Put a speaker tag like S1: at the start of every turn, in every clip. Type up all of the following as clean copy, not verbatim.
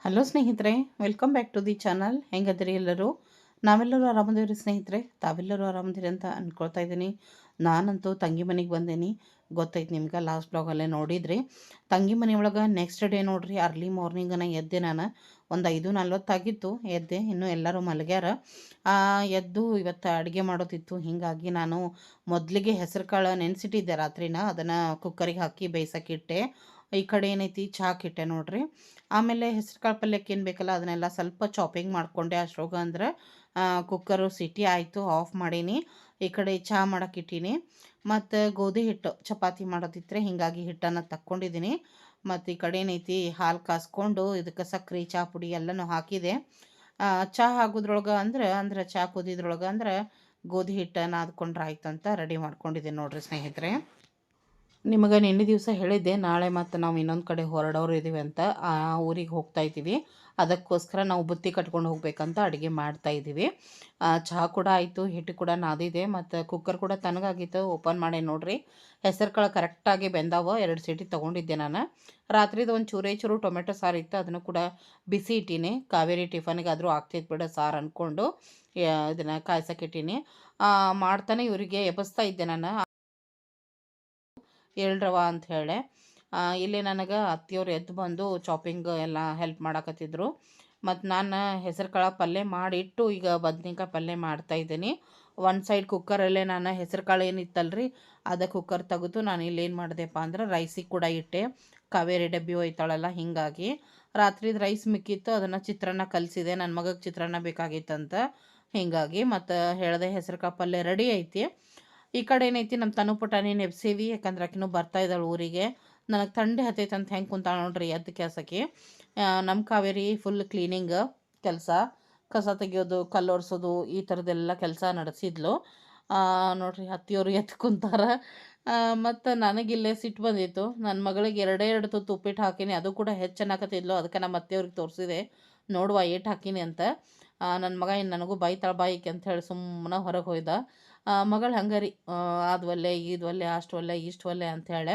S1: Hello ಸ್ನೇಹಿತರೆ, welcome back to the channel. ಹೆಂಗದಿರಿ ಎಲ್ಲರೂ? ನಾವೆಲ್ಲರೂ ಆರಾಮದೇವ್ರಿ ಸ್ನೇಹಿತರೆ. ತಾವೆಲ್ಲರೂ ಆರಾಮದಿರಿ ಅಂತ ಅಂದ್ಕೊಳ್ತಾ ಇದ್ದೀನಿ. ನಾನಂತೂ ತಂಗಿ ಮನೆಗೆ ಬಂದೇನಿ. ಗೊತ್ತೈತೆ ನಿಮ್ಗೆ, ಲಾಸ್ಟ್ ಬ್ಲಾಗಲ್ಲೇ ನೋಡಿದ್ರಿ. ತಂಗಿ ಮನೆಯೊಳಗೆ ನೆಕ್ಸ್ಟ್ ಡೇ ನೋಡ್ರಿ, ಅರ್ಲಿ ಮಾರ್ನಿಂಗನ ಎದ್ದೆ ನಾನು. ಒಂದು 5:40 ಆಗಿತ್ತು ಎದ್ದೆ. ಇನ್ನೂ ಎಲ್ಲರೂ ಮಲಗ್ಯಾರ. ಎದ್ದು ಇವತ್ತು ಅಡುಗೆ ಮಾಡೋದಿತ್ತು. ಹೀಗಾಗಿ ನಾನು ಮೊದಲಿಗೆ ಹೆಸರು ಕಾಳು ನೆನೆಸಿಟ್ಟಿದ್ದೆ ರಾತ್ರಿನ. ಅದನ್ನು ಕುಕ್ಕರಿಗೆ ಹಾಕಿ ಬೇಯಿಸೋಕ್ಕಿಟ್ಟೆ. ಈ ಕಡೆ ಏನೈತಿ, ಚಾಕಿಟ್ಟೆ ನೋಡ್ರಿ. ಆಮೇಲೆ ಹೆಸರು ಕಾಳು ಪಲ್ಯಕ್ಕೆ ಏನು ಬೇಕಲ್ಲ ಅದನ್ನೆಲ್ಲ ಸ್ವಲ್ಪ ಚಾಪಿಂಗ್ ಮಾಡಿಕೊಂಡೆ. ಅಷ್ಟರೋಗ ಅಂದ್ರೆ ಕುಕ್ಕರು ಸಿಟಿ ಆಯಿತು, ಆಫ್ ಮಾಡೀನಿ. ಈ ಕಡೆ ಚಹಾ ಮಾಡೋಕೆ ಇಟ್ಟೀನಿ. ಮತ್ತು ಗೋಧಿ ಹಿಟ್ಟು ಚಪಾತಿ ಮಾಡೋದಿದ್ರೆ ಹೀಗಾಗಿ ಹಿಟ್ಟನ್ನು ತಕ್ಕೊಂಡಿದ್ದೀನಿ. ಮತ್ತು ಈ ಕಡೆ ಏನೈತಿ, ಹಾಲು ಕಾಸ್ಕೊಂಡು ಇದಕ್ಕೆ ಸಕ್ಕರೆ, ಚಹಾ ಪುಡಿ ಎಲ್ಲನೂ ಹಾಕಿದೆ. ಚಹಾ ಆಗೋದ್ರೊಳಗೆ ಅಂದ್ರೆ ಚಹಾ ಕುದಿದ್ರೊಳಗೆ ಗೋಧಿ ಹಿಟ್ಟು ನಾದ್ಕೊಂಡ್ರೆ ಆಯ್ತು ಅಂತ ರೆಡಿ ಮಾಡ್ಕೊಂಡಿದ್ದೀನಿ ನೋಡ್ರಿ ಸ್ನೇಹಿತರೆ. ನಿಮಗೆ ನಿನ್ನೆ ದಿವಸ ಹೇಳಿದ್ದೆ, ನಾಳೆ ಮತ್ತು ನಾವು ಇನ್ನೊಂದು ಕಡೆ ಹೊರಡೋರು ಇದ್ದೀವಿ ಅಂತ. ಆ ಊರಿಗೆ ಹೋಗ್ತಾ ಇದ್ದೀವಿ. ಅದಕ್ಕೋಸ್ಕರ ನಾವು ಬುತ್ತಿ ಕಟ್ಕೊಂಡು ಹೋಗ್ಬೇಕಂತ ಅಡುಗೆ ಮಾಡ್ತಾಯಿದ್ದೀವಿ. ಚಹಾ ಕೂಡ ಆಯಿತು, ಹಿಟ್ಟು ಕೂಡ ನಾದಿದೆ, ಮತ್ತು ಕುಕ್ಕರ್ ಕೂಡ ತನಗಾಗಿತ್ತು. ಓಪನ್ ಮಾಡಿ ನೋಡ್ರಿ, ಹೆಸರು ಕಾಳು ಕರೆಕ್ಟಾಗಿ ಬೆಂದಾವ. 2 ಸೀಟಿ ತೊಗೊಂಡಿದ್ದೆ ನಾನು. ರಾತ್ರಿದು ಒಂದು ಚೂರು ಟೊಮೆಟೊ ಸಾರು ಇತ್ತು, ಅದನ್ನು ಕೂಡ ಬಿಸಿ ಇಟ್ಟೀನಿ. ಕಾವೇರಿ ಟಿಫನ್ಗಾದರೂ ಆಗ್ತೈತೆ ಬಿಡ ಸಾರು ಅಂದ್ಕೊಂಡು ಇದನ್ನು ಕಾಯ್ಸೋಕ್ಕಿಟ್ಟೀನಿ. ಮಾಡ್ತಾನೆ ಇವರಿಗೆ ಎಬ್ಬಿಸ್ತಾ ಇದ್ದೆ ನಾನು, ಹೇಳ್ರವ ಅಂತ ಹೇಳಿ. ಇಲ್ಲಿ ನನಗೆ ಅತ್ತಿಯವ್ರು ಎದ್ದು ಬಂದು ಚಾಪಿಂಗ್ ಎಲ್ಲ ಹೆಲ್ಪ್ ಮಾಡಕತ್ತಿದ್ರು. ಮತ್ತು ನಾನು ಹೆಸರು ಕಾಳು ಪಲ್ಯ ಮಾಡಿಟ್ಟು ಈಗ ಬದ್ನಿಕಾಯಿ ಪಲ್ಯ ಮಾಡ್ತಾಯಿದ್ದೀನಿ. ಒಂದು ಸೈಡ್ ಕುಕ್ಕರಲ್ಲೇ ನಾನು ಹೆಸರು ಕಾಳು ಏನಿತ್ತಲ್ರಿ ಅದು ಕುಕ್ಕರ್ ತೆಗೆದು ನಾನು ಇಲ್ಲೇನು ಮಾಡಿದೆಪ್ಪ ಅಂದ್ರೆ ರೈಸಿಗೆ ಕೂಡ ಇಟ್ಟೆ. ಕಾವೇರಿ ಡಬ್ಬಿ ಒಯ್ತಾಳಲ್ಲ, ಹೀಗಾಗಿ ರಾತ್ರಿದು ರೈಸ್ ಮಿಕ್ಕಿತ್ತು, ಅದನ್ನು ಚಿತ್ರಾನ್ನ ಕಲಿಸಿದೆ. ನನ್ನ ಮಗಗೆ ಚಿತ್ರಾನ್ನ ಬೇಕಾಗಿತ್ತಂತ, ಹೀಗಾಗಿ ಮತ್ತು ಹೇಳಿದೆ ಹೆಸರು ಕಾಳು ಪಲ್ಯ ರೆಡಿ ಐತಿ. ಈ ಕಡೆ ಏನೈತಿ, ನಮ್ಮ ತನು ಪುಟಾಣಿ ನೆಬ್ಸೇವಿ, ಯಾಕಂದ್ರೆ ಆಕಿನೂ ಬರ್ತಾ ಇದ್ದಾಳೆ ಊರಿಗೆ. ನನಗೆ ಥಂಡಿ ಹತ್ತೈತೆ ಅಂತ ಹೆಂಗೆ ಕುಂತಾಳೆ ನೋಡ್ರಿ ಎದ್ದು ಕೆಲಸಕ್ಕೆ. ನಮ್ಮ ಕಾವೇರಿ ಫುಲ್ ಕ್ಲೀನಿಂಗ್ ಕೆಲಸ, ಕಸ ತೆಗಿಯೋದು, ಕಲ್ಲೊರೆಸೋದು, ಈ ಥರದ್ದೆಲ್ಲ ಕೆಲಸ ನಡೆಸಿದ್ಲು ನೋಡ್ರಿ. ಅತ್ತಿಯವರು ಎದ್ದು ಕುಂತಾರ. ಮತ್ತು ನನಗಿಲ್ಲೇ ಸಿಟ್ಟು ಬಂದಿತ್ತು. ನನ್ನ ಮಗಳಿಗೆ 2 ತುತ್ತು ಉಪ್ಪಿಟ್ಟು ಹಾಕೀನಿ, ಅದು ಕೂಡ ಹೆಚ್ಚು ಅನ್ನಕತ್ತಿದ್ಲು. ಅದಕ್ಕೆ ನಮ್ಮ ಅತ್ತೆಯವ್ರಿಗೆ ತೋರಿಸಿದೆ, ನೋಡುವ ಏಟು ಹಾಕೀನಿ ಅಂತ. ನನ್ನ ಮಗ ಇನ್ನು ನನಗೂ ಬೈತಾಳೆ ಬಾಯಿಕೆ ಅಂತ ಹೇಳಿ ಸುಮ್ಮನೆ ಹೊರಗೆ ಹೋಯ್ದ. ಮಗಳು ಹಂಗರಿ, ಅದು ಒಲ್ಲೆ ಇದು ಒಲ್ಲೆ, ಅಷ್ಟು ಒಲ್ಲೆ ಇಷ್ಟು ಒಲ್ಲೆ ಅಂಥೇಳಿ.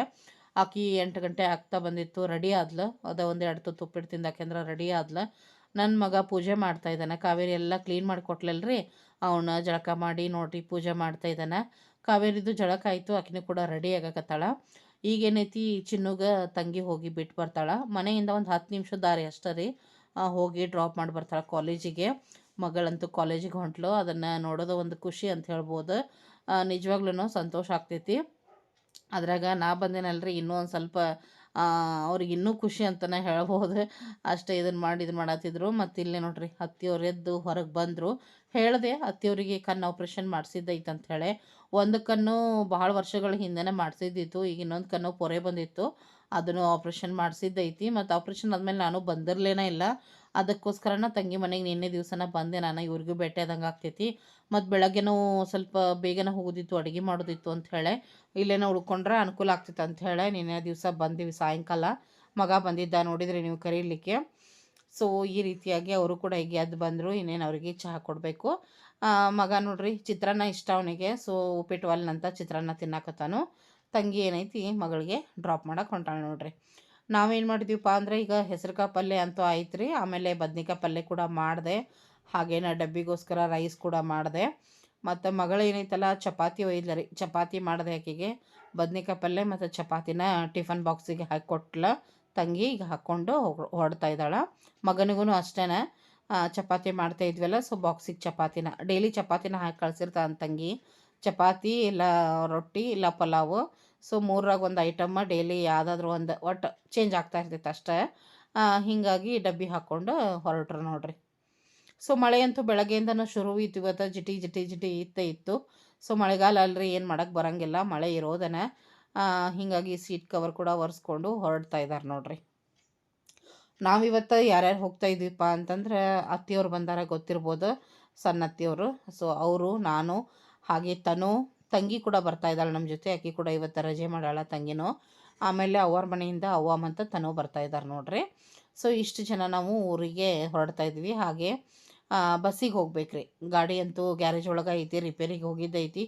S1: ಆಕಿ 8 ಗಂಟೆ ಆಗ್ತಾ ಬಂದಿತ್ತು, ರೆಡಿ ಆದ್ಲು. ಅದ 1-2 ತುತ್ತು ಉಪ್ಪಿಟ್ಟು ತಿಂದಾಕೆಂದ್ರೆ ರೆಡಿ ಆದ್ಲು. ನನ್ನ ಮಗ ಪೂಜೆ ಮಾಡ್ತಾ ಇದ್ದಾನೆ. ಕಾವೇರಿ ಎಲ್ಲ ಕ್ಲೀನ್ ಮಾಡಿ ಕೊಟ್ಲಲ್ರಿ, ಅವನ್ನ ಜಳಕ ಮಾಡಿ ನೋಡ್ರಿ ಪೂಜೆ ಮಾಡ್ತಾ ಇದ್ದಾನೆ. ಕಾವೇರಿದು ಜಳಕ ಆಯಿತು, ಆಕಿನೂ ಕೂಡ ರೆಡಿ ಆಗಕತ್ತಾಳ. ಈಗೇನೈತಿ, ಚಿನ್ನುಗೆ ತಂಗಿ ಹೋಗಿ ಬಿಟ್ಟು ಬರ್ತಾಳೆ. ಮನೆಯಿಂದ ಒಂದು 10 ನಿಮಿಷದ ದಾರಿ ಅಷ್ಟೇ ರೀ. ಹೋಗಿ ಡ್ರಾಪ್ ಮಾಡಿ ಬರ್ತಾಳೆ ಕಾಲೇಜಿಗೆ. ಮಗಳಂತೂ ಕಾಲೇಜಿಗೆ ಹೊಂಟ್ಲು. ಅದನ್ನು ನೋಡೋದು ಒಂದು ಖುಷಿ ಅಂತ ಹೇಳ್ಬೋದು. ನಿಜವಾಗ್ಲೂ ಸಂತೋಷ ಆಗ್ತೈತಿ. ಅದ್ರಾಗ ನಾ ಬಂದೇನಲ್ರಿ, ಇನ್ನೂ ಒಂದು ಸ್ವಲ್ಪ ಅವ್ರಿಗೆ ಇನ್ನೂ ಖುಷಿ ಅಂತಲೇ ಹೇಳ್ಬೋದು. ಅಷ್ಟೇ ಇದನ್ನು ಮಾಡತ್ತಿದ್ರು. ಮತ್ತು ಇಲ್ಲೇ ನೋಡ್ರಿ, ಅತ್ತಿಯವ್ರು ಎದ್ದು ಹೊರಗೆ ಬಂದರು. ಹೇಳಿದೆ ಅತ್ತಿಯವರಿಗೆ ಕಣ್ಣು ಆಪ್ರೇಷನ್ ಮಾಡಿಸಿದ್ದೈತೆ ಅಂಥೇಳಿ. ಒಂದು ಕಣ್ಣು ಭಾಳ ವರ್ಷಗಳ ಹಿಂದೆನೇ ಮಾಡಿಸಿದ್ದಿತ್ತು, ಈಗ ಇನ್ನೊಂದು ಕಣ್ಣು ಪೊರೆ ಬಂದಿತ್ತು, ಅದನ್ನು ಆಪ್ರೇಷನ್ ಮಾಡಿಸಿದ್ದೈತಿ. ಮತ್ತು ಆಪ್ರೇಷನ್ ಆದಮೇಲೆ ನಾನು ಬಂದಿರಲೇನೇ ಇಲ್ಲ. ಅದಕ್ಕೋಸ್ಕರನ ತಂಗಿ ಮನೆಗೆ ನಿನ್ನೆ ದಿವಸನ ಬಂದೆ ನಾನು. ಇವ್ರಿಗೂ ಭೇಟಿ ಆದಂಗೆ ಆಗ್ತೈತಿ. ಮತ್ತು ಬೆಳಗ್ಗೆನೂ ಸ್ವಲ್ಪ ಬೇಗನೆ ಹೋಗೋದಿತ್ತು, ಅಡುಗೆ ಮಾಡೋದಿತ್ತು ಅಂಥೇಳಿ. ಇಲ್ಲೇನೋ ಉಳ್ಕೊಂಡ್ರೆ ಅನುಕೂಲ ಆಗ್ತಿತ್ತು ಅಂಥೇಳಿ ನಿನ್ನೆ ದಿವಸ ಬಂದೀವಿ ಸಾಯಂಕಾಲ. ಮಗ ಬಂದಿದ್ದ, ನೋಡಿದ್ರಿ ನೀವು ಕರೀಲಿಕ್ಕೆ. ಸೊ ಈ ರೀತಿಯಾಗಿ ಅವರು ಕೂಡ ಈಗ ಎದ್ದು ಬಂದರು. ಇನ್ನೇನು ಅವರಿಗೆ ಚಹಾ ಕೊಡಬೇಕು. ಮಗ ನೋಡ್ರಿ, ಚಿತ್ರಾನ್ನ ಇಷ್ಟ ಅವನಿಗೆ. ಸೊ ಉಪ್ಪಿಟ್ಟು ಒಲ್ನಂತ ಚಿತ್ರಾನ್ನ ತಿನ್ನಾಕತ್ತಾನು. ತಂಗಿ ಏನೈತಿ, ಮಗಳಿಗೆ ಡ್ರಾಪ್ ಮಾಡಕ್ಕೆ ಹೊಂಟಾಳೆ ನೋಡ್ರಿ. ನಾವೇನು ಮಾಡಿದ್ದೀವಪ್ಪ ಅಂದರೆ, ಈಗ ಹೆಸರುಕಾಳು ಪಲ್ಯ ಅಂತೂ ಆಯ್ತು ರೀ. ಆಮೇಲೆ ಬದ್ನಿಕಾಯಿ ಪಲ್ಯ ಕೂಡ ಮಾಡಿದೆ. ಹಾಗೇನ ಡಬ್ಬಿಗೋಸ್ಕರ ರೈಸ್ ಕೂಡ ಮಾಡಿದೆ. ಮತ್ತು ಮಗಳು ಏನೈತಲ್ಲ, ಚಪಾತಿ ಒಯ್ದ್ಲ ರೀ. ಚಪಾತಿ ಮಾಡಿದೆ ಆಕೆಗೆ. ಬದ್ನಿಕಾಯಿ ಪಲ್ಯ ಮತ್ತು ಚಪಾತಿನ ಟಿಫನ್ ಬಾಕ್ಸಿಗೆ ಹಾಕಿ ಕೊಟ್ಲ ತಂಗಿ. ಈಗ ಹಾಕ್ಕೊಂಡು ಹೊರಡ್ತಾ ಇದ್ದಾಳೆ. ಮಗನಿಗೂ ಅಷ್ಟೇ ಚಪಾತಿ ಮಾಡ್ತಾ ಇದ್ವಲ್ಲ, ಸೊ ಬಾಕ್ಸಿಗೆ ಚಪಾತಿನ ಡೈಲಿ ಚಪಾತಿನ ಹಾಕಿ ಕಳ್ಸಿರ್ತಾಳೆ ತಂಗಿ. ಚಪಾತಿ ಇಲ್ಲ ರೊಟ್ಟಿ ಇಲ್ಲ ಪಲಾವು, ಸೊ 3ರಾಗ ಒಂದು ಐಟಮ್ಮ ಡೈಲಿ ಯಾವುದಾದ್ರೂ ಒಂದು ಒಟ್ಟು ಚೇಂಜ್ ಆಗ್ತಾ ಇರ್ತೈತೆ ಅಷ್ಟೇ. ಹೀಗಾಗಿ ಡಬ್ಬಿ ಹಾಕ್ಕೊಂಡು ಹೊರಟ್ರು ನೋಡ್ರಿ. ಸೊ ಮಳೆಯಂತೂ ಬೆಳಗ್ಗೆಯಿಂದನೂ ಶುರು ಇತ್ತು. ಇವತ್ತು ಜಿಟಿ ಜಿಟಿ ಜಿಟಿ ಇತ್ತು. ಸೊ ಮಳೆಗಾಲ ಅಲ್ರಿ, ಏನು ಮಾಡೋಕ್ಕೆ ಬರೋಂಗಿಲ್ಲ, ಮಳೆ ಇರೋದನ್ನ. ಹೀಗಾಗಿ ಸೀಟ್ ಕವರ್ ಕೂಡ ಒರೆಸ್ಕೊಂಡು ಹೊರಡ್ತಾ ಇದ್ದಾರೆ ನೋಡ್ರಿ. ನಾವಿವತ್ತು ಯಾರ್ಯಾರು ಹೋಗ್ತಾ ಇದ್ದೀವಪ್ಪ ಅಂತಂದ್ರೆ, ಅತ್ತಿಯವ್ರು ಬಂದಾರ, ಗೊತ್ತಿರ್ಬೋದು, ಸಣ್ಣ ಅತ್ತಿಯವರು. ಸೊ ಅವರು, ನಾನು, ಹಾಗೆ ತಂಗಿ ಕೂಡ ಬರ್ತಾ ಇದ್ದಾಳೆ ನಮ್ಮ ಜೊತೆ. ಆಕೆ ಕೂಡ ಇವತ್ತು ರಜೆ ಮಾಡಾಳ ತಂಗಿನೂ. ಆಮೇಲೆ ಅವ್ರ ಮನೆಯಿಂದ ಅವ್ವ ಮತ್ತು ತನು ಬರ್ತಾ ಇದ್ದಾರೆ ನೋಡ್ರಿ. ಸೊ ಇಷ್ಟು ಜನ ನಾವು ಊರಿಗೆ ಹೊರಡ್ತಾ ಇದ್ವಿ. ಹಾಗೆ ಬಸ್ಸಿಗೆ ಹೋಗ್ಬೇಕ್ರಿ. ಗಾಡಿ ಅಂತೂ ಗ್ಯಾರೇಜ್ ಒಳಗೆ ಐತಿ, ರಿಪೇರಿಗೆ ಹೋಗಿದ್ದೈತಿ,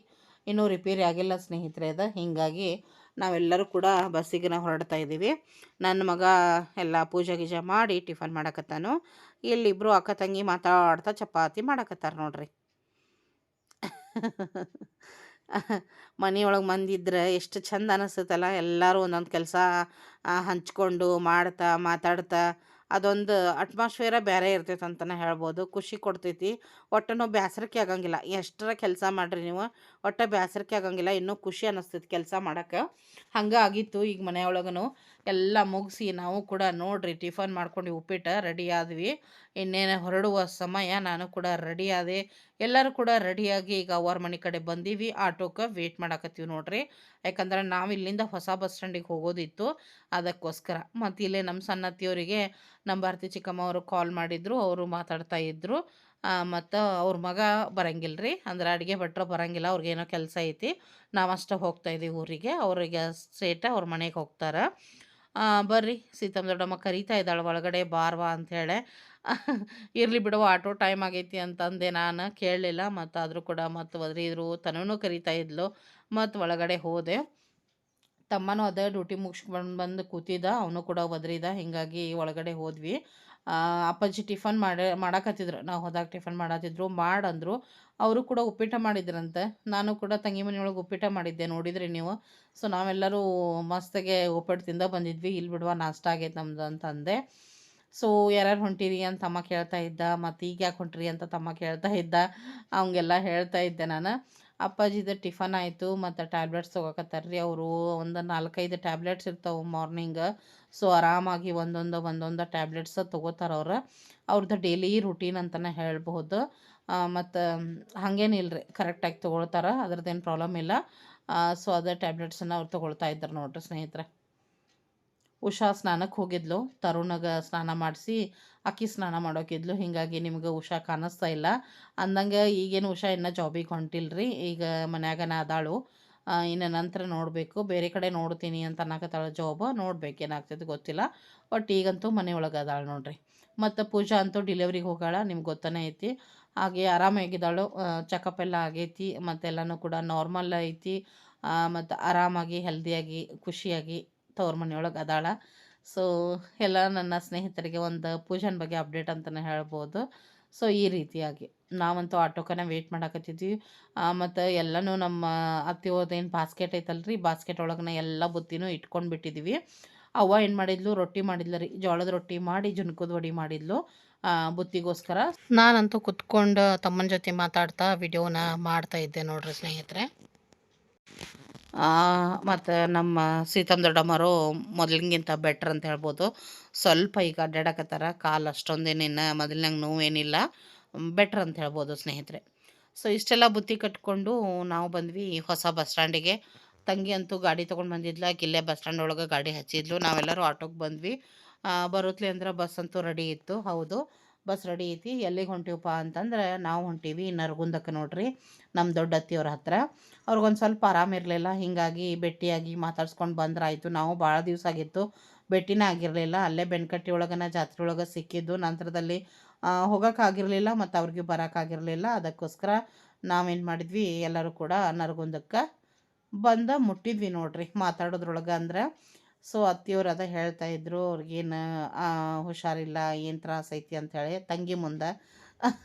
S1: ಇನ್ನೂ ರಿಪೇರಿ ಆಗಿಲ್ಲ ಸ್ನೇಹಿತರೆ ಅದು. ಹೀಗಾಗಿ ನಾವೆಲ್ಲರೂ ಕೂಡ ಬಸ್ಸಿಗೆ ಹೊರಡ್ತಾ ಇದ್ದೀವಿ. ನನ್ನ ಮಗ ಎಲ್ಲ ಪೂಜೆ ಗೀಜೆ ಮಾಡಿ ಟಿಫನ್ ಮಾಡಕತ್ತಾನು. ಇಲ್ಲಿಬ್ಬರು ಅಕ್ಕ ತಂಗಿ ಮಾತಾಡ್ತಾ ಚಪಾತಿ ಮಾಡಕತ್ತಾರ ನೋಡ್ರಿ. ಮನೆಯೊಳಗೆ ಮಂದಿದ್ರೆ ಎಷ್ಟು ಚಂದ ಅನಿಸ್ತೈತಲ್ಲ, ಎಲ್ಲರೂ ಒಂದೊಂದು ಕೆಲಸ ಹಂಚ್ಕೊಂಡು ಮಾಡ್ತಾ ಮಾತಾಡ್ತಾ ಅದೊಂದು ಅಟ್ಮಾಸ್ಫಿಯರ ಬೇರೆ ಇರ್ತೈತೆ ಅಂತಲೇ ಹೇಳ್ಬೋದು. ಖುಷಿ ಕೊಡ್ತೈತಿ. ಒಟ್ಟು ನಾವು ಬೇಸರಿಕೆ ಆಗಂಗಿಲ್ಲ. ಎಷ್ಟರ ಕೆಲಸ ಮಾಡಿರಿ ನೀವು, ಒಟ್ಟು ಬೇಸರಿಕೆ ಆಗಂಗಿಲ್ಲ. ಇನ್ನೂ ಖುಷಿ ಅನ್ನಿಸ್ತೈತಿ ಕೆಲಸ ಮಾಡೋಕೆ. ಹಂಗೆ ಆಗಿತ್ತು. ಈಗ ಮನೆಯೊಳಗೂ ಎಲ್ಲ ಮುಗಿಸಿ ನಾವು ಕೂಡ ನೋಡ್ರಿ ಟಿಫನ್ ಮಾಡ್ಕೊಂಡು ಉಪ್ಪಿಟ್ಟು ರೆಡಿ ಆದ್ವಿ. ಇನ್ನೇನು ಹೊರಡುವ ಸಮಯ. ನಾನು ಕೂಡ ರೆಡಿ ಆದೆ. ಎಲ್ಲರೂ ಕೂಡ ರೆಡಿಯಾಗಿ ಈಗ ಅವ್ರ ಮನೆ ಕಡೆ ಬಂದೀವಿ. ಆಟೋಕ್ಕೆ ವೇಟ್ ಮಾಡಾಕತ್ತೀವಿ ನೋಡ್ರಿ. ಯಾಕಂದ್ರೆ ನಾವು ಇಲ್ಲಿಂದ ಹೊಸ ಬಸ್ ಸ್ಟ್ಯಾಂಡಿಗೆ ಹೋಗೋದಿತ್ತು, ಅದಕ್ಕೋಸ್ಕರ. ಮತ್ತು ಇಲ್ಲೇ ನಮ್ಮ ಸಣ್ಣತ್ತಿಯವರಿಗೆ ನಮ್ಮ ಭಾರತಿ ಚಿಕ್ಕಮ್ಮ ಅವರು ಕಾಲ್ ಮಾಡಿದ್ರು. ಅವರು ಮಾತಾಡ್ತಾ ಇದ್ರು. ಮತ್ತು ಅವ್ರ ಮಗ ಬರಂಗಿಲ್ಲ ರೀ, ಅಂದ್ರೆ ಅಡುಗೆ ಭಟ್ರು ಬರಂಗಿಲ್ಲ, ಅವ್ರಿಗೇನೋ ಕೆಲಸ ಐತಿ. ನಾವಷ್ಟೇ ಹೋಗ್ತಾ ಇದ್ದೀವಿ ಊರಿಗೆ. ಅವ್ರಿಗೆ ಸ್ಟ್ರೇಟ ಅವ್ರ ಮನೆಗೆ ಹೋಗ್ತಾರೆ. ಬರ್ರಿ, ಸೀತಮ್ಮ ದೊಡ್ಡಮ್ಮ ಕರೀತಾ ಇದ್ದಾಳೆ ಒಳಗಡೆ, ಬಾರ್ವಾ ಅಂಥೇಳಿ. ಇರಲಿ ಬಿಡುವ, ಆಟೋ ಟೈಮ್ ಆಗೈತಿ ಅಂತಂದೆ. ನಾನು ಕೇಳಲಿಲ್ಲ. ಮತ್ತು ಆದರೂ ಕೂಡ ಮತ್ತು ಒದರಿದ್ರು. ತನೂ ಕರೀತಾ ಇದ್ಲು. ಮತ್ತು ಒಳಗಡೆ ಹೋದೆ. ತಮ್ಮನೂ ಅದೇ ಡ್ಯೂಟಿ ಮುಗಿಸ್ಕೊಂಡು ಬಂದು ಕೂತಿದ್ದ, ಅವನು ಕೂಡ ಒದರಿದ. ಹೀಗಾಗಿ ಒಳಗಡೆ ಹೋದ್ವಿ. ಅಪ್ಪಾಜಿ ಟಿಫನ್ ಮಾಡಾಕತ್ತಿದ್ರು. ನಾವು ಹೋದಾಗ ಟಿಫನ್ ಮಾಡತ್ತಿದ್ರು. ಮಾಡಂದ್ರು. ಅವರು ಕೂಡ ಉಪ್ಪಿಟ್ಟು ಮಾಡಿದ್ರಂತೆ. ನಾನು ಕೂಡ ತಂಗಿ ಮನೆಯೊಳಗೆ ಉಪ್ಪಿಟ್ಟು ಮಾಡಿದ್ದೆ, ನೋಡಿದ್ರಿ ನೀವು. ಸೊ ನಾವೆಲ್ಲರೂ ಮಸ್ತಾಗೆ ಉಪ್ಪಿಟ್ಟು ತಿಂದ ಬಂದಿದ್ವಿ. ಇಲ್ಲಿ ಬಿಡುವ, ನಾಷ್ಟ ಆಗೈತೆ ನಮ್ದು ಅಂತಂದೆ. ಸೊ ಯಾರ್ಯಾರು ಹೊಂಟಿರಿ ಅಂತ ತಮ್ಮ ಕೇಳ್ತಾ ಇದ್ದ. ಮತ್ತು ಈಗ ಯಾಕೆ ಹೊಂಟ್ರಿ ಅಂತ ತಮ್ಮ ಕೇಳ್ತಾ ಇದ್ದ. ಅವಂಗೆಲ್ಲ ಹೇಳ್ತಾ ಇದ್ದೆ ನಾನು. ಅಪ್ಪಾಜಿದು ಟಿಫನ್ ಆಯಿತು. ಮತ್ತು ಟ್ಯಾಬ್ಲೆಟ್ಸ್ ತೊಗೋಕತ್ತಾರ್ರಿ ಅವರು. ಒಂದು 4-5 ಟ್ಯಾಬ್ಲೆಟ್ಸ್ ಇರ್ತಾವೆ ಮಾರ್ನಿಂಗ್. ಸೊ ಆರಾಮಾಗಿ ಒಂದೊಂದು ಟ್ಯಾಬ್ಲೆಟ್ಸ್ ತೊಗೋತಾರೆ ಅವ್ರು. ಅವ್ರದ್ದು ಡೈಲಿ ರೂಟೀನ್ ಅಂತಲೇ ಹೇಳ್ಬಹುದು. ಮತ್ತು ಹಾಗೇನಿಲ್ಲ ರೀ, ಕರೆಕ್ಟಾಗಿ ತೊಗೊಳ್ತಾರೆ, ಅದ್ರದ್ದೇನು ಪ್ರಾಬ್ಲಮ್ ಇಲ್ಲ. ಸೊ ಅದೇ ಟ್ಯಾಬ್ಲೆಟ್ಸನ್ನು ಅವ್ರು ತೊಗೊಳ್ತಾ ಇದ್ದಾರೆ ನೋಡ್ರಿ ಸ್ನೇಹಿತರೆ. ಉಷಾ ಸ್ನಾನಕ್ಕೆ ಹೋಗಿದ್ಲು. ತರುಣಗೆ ಸ್ನಾನ ಮಾಡಿಸಿ ಅಕ್ಕಿ ಸ್ನಾನ ಮಾಡೋಕಿದ್ಲು. ಹೀಗಾಗಿ ನಿಮ್ಗೆ ಉಷಾ ಕಾಣಿಸ್ತಾ ಇಲ್ಲ ಅಂದಂಗೆ. ಈಗೇನು ಉಷಾ ಇನ್ನೂ ಜಾಬಿಗೆ ಹೊಂಟಿಲ್ರಿ, ಈಗ ಮನ್ಯಾಗನ ಅದಾಳು. ಇನ್ನು ನಂತರ ನೋಡಬೇಕು, ಬೇರೆ ಕಡೆ ನೋಡ್ತೀನಿ ಅಂತ ಅನ್ನಕತ್ತಾಳ ಜಾಬ್. ನೋಡ್ಬೇಕು ಏನಾಗ್ತೈತೆ ಗೊತ್ತಿಲ್ಲ. ಬಟ್ ಈಗಂತೂ ಮನೆಯೊಳಗೆ ಅದಾಳು ನೋಡ್ರಿ. ಮತ್ತು ಪೂಜಾ ಅಂತೂ ಡೆಲಿವರಿಗೆ ಹೋಗಾಳ, ನಿಮ್ಗೆ ಗೊತ್ತನೇ ಐತಿ. ಹಾಗೆ ಆರಾಮಾಗಿದ್ದಾಳು. ಚೆಕಪ್ ಎಲ್ಲ ಆಗೈತಿ. ಮತ್ತೆಲ್ಲನೂ ಕೂಡ ನಾರ್ಮಲ್ ಐತಿ. ಮತ್ತು ಆರಾಮಾಗಿ ಹೆಲ್ದಿಯಾಗಿ ಖುಷಿಯಾಗಿ ತವ್ರ ಮನೆಯೊಳಗೆ ಅದಾಳ. ಸೊ ಎಲ್ಲ ನನ್ನ ಸ್ನೇಹಿತರಿಗೆ ಒಂದು ಪೂಜಾನ ಬಗ್ಗೆ ಅಪ್ಡೇಟ್ ಅಂತಲೇ ಹೇಳ್ಬೋದು. ಸೊ ಈ ರೀತಿಯಾಗಿ ನಾವಂತೂ ಆಟೋಕನ ವೇಟ್ ಮಾಡಾಕತ್ತಿದ್ವಿ. ಮತ್ತು ಎಲ್ಲನೂ ನಮ್ಮ ಅತ್ತೆಯವ್ರದ್ದೇನು ಬಾಸ್ಕೆಟ್ ಐತಲ್ರಿ, ಬಾಸ್ಕೆಟ್ ಒಳಗನ ಎಲ್ಲ ಬುತ್ತಿನೂ ಇಟ್ಕೊಂಡು ಬಿಟ್ಟಿದ್ವಿ. ಅವ್ವ ಏನು ಮಾಡಿದ್ಲು, ರೊಟ್ಟಿ ಮಾಡಿದ್ಲು ರೀ. ಜೋಳದ ರೊಟ್ಟಿ ಮಾಡಿ ಜುನ್ಕದ ವಡಿ ಮಾಡಿದ್ಲು ಬುತ್ತಿಗೋಸ್ಕರ. ನಾನಂತೂ ಕುತ್ಕೊಂಡು ತಮ್ಮನ ಜೊತೆ ಮಾತಾಡ್ತಾ ವಿಡಿಯೋನ ಮಾಡ್ತಾ ಇದ್ದೆ ನೋಡ್ರಿ ಸ್ನೇಹಿತರೆ. ಮತ್ತು ನಮ್ಮ ಸೀತಮ್ಮ ದೊಡ್ಡಮ್ಮರು ಮೊದಲಿಗಿಂತ ಬೆಟ್ರ್ ಅಂತ ಹೇಳ್ಬೋದು. ಸ್ವಲ್ಪ ಈಗ ಅಡ್ಡಾಡಕತ್ತಾರ. ಕಾಲು ಅಷ್ಟೊಂದೇನಿನ್ನ ಮೊದಲಿನಂಗೆ ನೋವೇನಿಲ್ಲ, ಬೆಟ್ರ್ ಅಂತ ಹೇಳ್ಬೋದು ಸ್ನೇಹಿತರೆ. ಸೊ ಇಷ್ಟೆಲ್ಲ ಬುತ್ತಿ ಕಟ್ಕೊಂಡು ನಾವು ಬಂದ್ವಿ ಹೊಸ ಬಸ್ ಸ್ಟ್ಯಾಂಡಿಗೆ. ತಂಗಿ ಅಂತೂ ಗಾಡಿ ತೊಗೊಂಡು ಬಂದಿದ್ಲ, ಇಲ್ಲೇ ಬಸ್ ಸ್ಟ್ಯಾಂಡ್ ಒಳಗೆ ಗಾಡಿ ಹಚ್ಚಿದ್ಲು. ನಾವೆಲ್ಲರೂ ಆಟೋಗೆ ಬಂದ್ವಿ. ಬರುತ್ತಲಿ ಅಂದ್ರೆ ಬಸ್ ಅಂತೂ ರೆಡಿ ಇತ್ತು. ಹೌದು, ಬಸ್ ರೆಡಿ ಐತಿ. ಎಲ್ಲಿಗೆ ಹೊಂಟಿವಪ್ಪ ಅಂತಂದ್ರೆ ನಾವು ಹೊಂಟೀವಿ ನರಗುಂದಕ್ಕೆ ನೋಡ್ರಿ, ನಮ್ಮ ದೊಡ್ಡ ಅತ್ತಿಯವ್ರ ಹತ್ರ. ಅವ್ರಿಗೊಂದು ಸ್ವಲ್ಪ ಆರಾಮಿರಲಿಲ್ಲ, ಹೀಗಾಗಿ ಭೇಟಿಯಾಗಿ ಮಾತಾಡ್ಸ್ಕೊಂಡು ಬಂದ್ರಾಯಿತು. ನಾವು ಭಾಳ ದಿವಸ ಆಗಿತ್ತು, ಭೇಟಿನೇ ಆಗಿರಲಿಲ್ಲ. ಅಲ್ಲೇ ಬೆನ್ಕಟ್ಟಿ ಒಳಗನ ಜಾತ್ರೆ ಒಳಗೆ ಸಿಕ್ಕಿದ್ದು. ನಂತರದಲ್ಲಿ ಹೋಗೋಕ್ಕಾಗಿರಲಿಲ್ಲ ಮತ್ತು ಅವ್ರಿಗೆ ಬರೋಕ್ಕಾಗಿರಲಿಲ್ಲ. ಅದಕ್ಕೋಸ್ಕರ ನಾವೇನು ಮಾಡಿದ್ವಿ, ಎಲ್ಲರೂ ಕೂಡ ನರಗುಂದಕ್ಕೆ ಮುಟ್ಟಿದ್ವಿ ನೋಡ್ರಿ ಮಾತಾಡೋದ್ರೊಳಗೆ ಅಂದ್ರೆ. ಸೊ ಅತ್ತಿಯವ್ರು ಅದ ಹೇಳ್ತಾಯಿದ್ರು, ಅವ್ರಿಗೇನು ಹುಷಾರಿಲ್ಲ, ಏನು ತ್ರಾಸ ಐತಿ ಅಂಥೇಳಿ. ತಂಗಿ ಮುಂದೆ